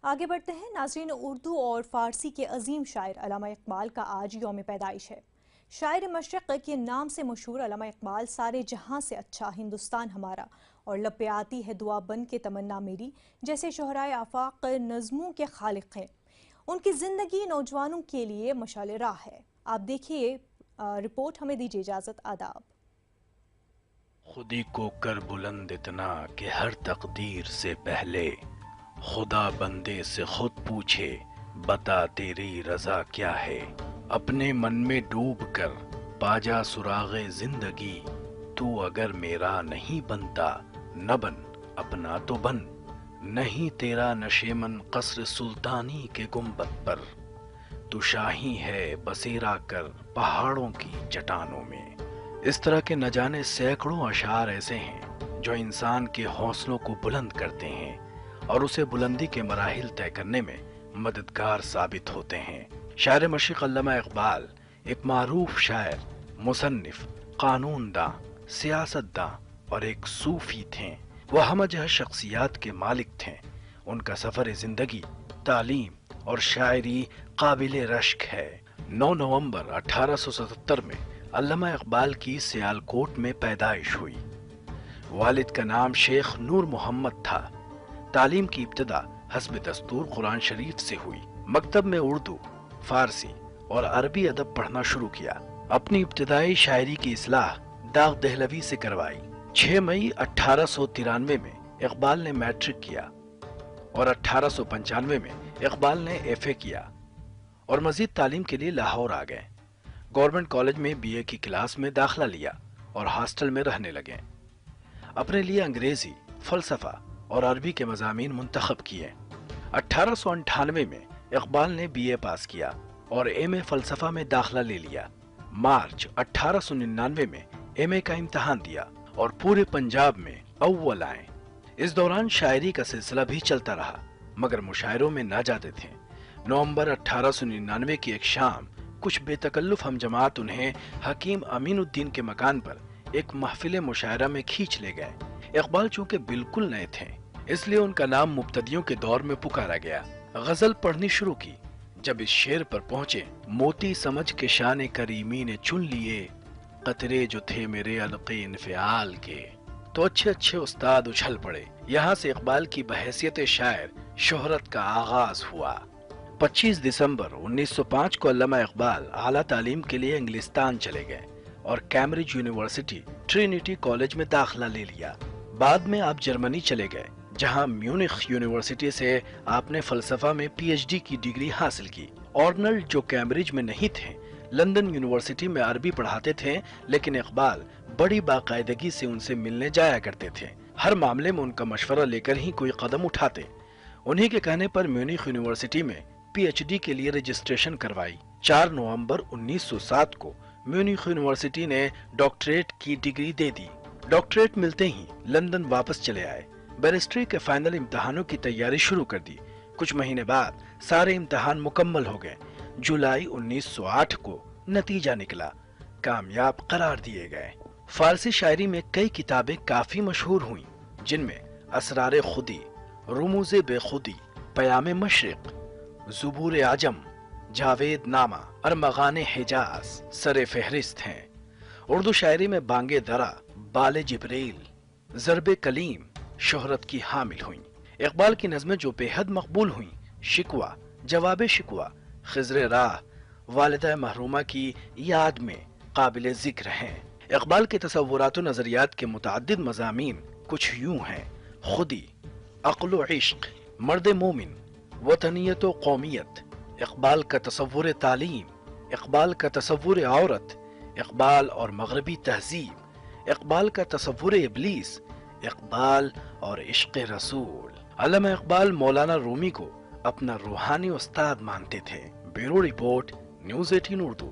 آگے بڑھتے ہیں ناظرین، اردو اور فارسی کے عظیم شاعر علامہ اقبال کا آج یوم پیدائش ہے۔ شاعر مشرق کے نام سے مشہور علامہ اقبال سارے جہاں سے اچھا ہندوستان ہمارا اور لب پہ آتی ہے دعا بن کے تمنا میری جیسے شہرائے آفاق نظموں کے خالق ہیں۔ ان کی زندگی نوجوانوں کے لیے مشعل راہ ہے۔ آپ دیکھیے رپورٹ، ہمیں دیجیے اجازت، آداب۔ خودی کو کر بلند اتنا کہ ہر تقدیر سے پہلے خدا بندے سے خود پوچھے بتا تیری رضا کیا ہے۔ اپنے من میں ڈوب کر پاجا سراغ زندگی، تو اگر میرا نہیں بنتا نہ بن اپنا تو بن، نہیں تیرا نشیمن قصر سلطانی کے گنبد پر، تو شاہی ہے بسیرا کر پہاڑوں کی چٹانوں میں۔ اس طرح کے نہ جانے سینکڑوں اشعار ایسے ہیں جو انسان کے حوصلوں کو بلند کرتے ہیں اور اسے بلندی کے مراحل طے کرنے میں مددگار ثابت ہوتے ہیں۔ شاعر مشرق علامہ اقبال ایک معروف شاعر، مصنف، قانون داں، سیاست داں اور ایک صوفی تھے۔ وہ ہمہ جہت شخصیات کے مالک تھے۔ ان کا سفر زندگی، تعلیم اور شاعری قابل رشک ہے۔ 9 نومبر 1877 میں علامہ اقبال کی سیالکوٹ میں پیدائش ہوئی۔ والد کا نام شیخ نور محمد تھا۔ تعلیم کی ابتدا حسب دستور قرآن شریف سے ہوئی۔ مکتب میں اردو، فارسی اور عربی ادب پڑھنا شروع کیا۔ اپنی ابتدائی شاعری کی اصلاح داغ دہلوی سے کروائی۔ 6 مئی 1893 میں اقبال نے میٹرک کیا اور 1895 میں اقبال نے ایف اے کیا اور مزید تعلیم کے لیے لاہور آ گئے۔ گورنمنٹ کالج میں بی اے کی کلاس میں داخلہ لیا اور ہاسٹل میں رہنے لگے۔ اپنے لیے انگریزی، فلسفہ اور عربی کے مضامین منتخب کیے۔ 1898 میں اقبال نے بی اے پاس کیا اور ایم اے فلسفہ میں داخلہ لے لیا۔ مارچ 1899 میں ایم اے کا امتحان دیا اور پورے پنجاب میں اول آئے۔ اس دوران شاعری کا سلسلہ بھی چلتا رہا مگر مشاعروں میں نہ جاتے تھے۔ نومبر 1899 کی ایک شام کچھ بے تکلف ہم جماعت انہیں حکیم امین الدین کے مکان پر ایک محفل مشاعرہ میں کھینچ لے گئے۔ اقبال چونکہ بالکل نئے تھے اس لیے ان کا نام مبتدیوں کے دور میں پکارا گیا۔ غزل پڑھنی شروع کی۔ جب اس شعر پر پہنچے، موتی سمجھ کے شان کریمی نے چن لیے قطرے جو تھے میرے علقے انفعال کے، تو اچھے اچھے استاد اچھل پڑے۔ یہاں سے اقبال کی بحیثیت شاعر شہرت کا آغاز ہوا۔ 25 دسمبر 1905 کو علامہ اقبال اعلیٰ تعلیم کے لیے انگلستان چلے گئے اور کیمبرج یونیورسٹی ٹرینیٹی کالج میں داخلہ لے لیا۔ بعد میں آپ جرمنی چلے گئے جہاں میونخ یونیورسٹی سے آپ نے فلسفہ میں پی ایچ ڈی کی ڈگری حاصل کی۔ آرنلڈ جو کیمبرج میں نہیں تھے، لندن یونیورسٹی میں عربی پڑھاتے تھے، لیکن اقبال بڑی باقاعدگی سے ان سے ملنے جایا کرتے تھے۔ ہر معاملے میں ان کا مشورہ لے کر ہی کوئی قدم اٹھاتے۔ انہی کے کہنے پر میونخ یونیورسٹی میں پی ایچ ڈی کے لیے رجسٹریشن کروائی۔ 4 نومبر 1907 کو میونخ یونیورسٹی نے ڈاکٹریٹ کی ڈگری دے دی۔ ڈاکٹریٹ ملتے ہی لندن واپس چلے آئے۔ بیرسٹری کے فائنل امتحانوں کی تیاری شروع کر دی۔ کچھ مہینے بعد سارے امتحان مکمل ہو گئے۔ جولائی 1908 کو نتیجہ نکلا، کامیاب قرار دیے گئے۔ فارسی شاعری میں کئی کتابیں کافی مشہور ہوئیں، جن میں اسرار خودی، رموز بے خودی، پیام مشرق، زبور عجم، جاوید نامہ، ارمغان حجاز سر فہرست ہیں۔ اردو شاعری میں بانگ درا، بال جبریل، ضرب کلیم شہرت کی حامل ہوئیں۔ اقبال کی نظمیں جو بے حد مقبول ہوئیں، شکوہ، جواب شکوہ، خضر راہ، والدہ محرومہ کی یاد میں قابل ذکر ہیں۔ اقبال کے تصورات و نظریات کے متعدد مضامین کچھ یوں ہیں: خودی، عقل و عشق، مرد مومن، وطنیت و قومیت، اقبال کا تصور تعلیم، اقبال کا تصور عورت، اقبال اور مغربی تہذیب، اقبال کا تصور ابلیس، اقبال اور عشق رسول۔ علامہ اقبال مولانا رومی کو اپنا روحانی استاد مانتے تھے۔ Bureau report, news 18 Urdu.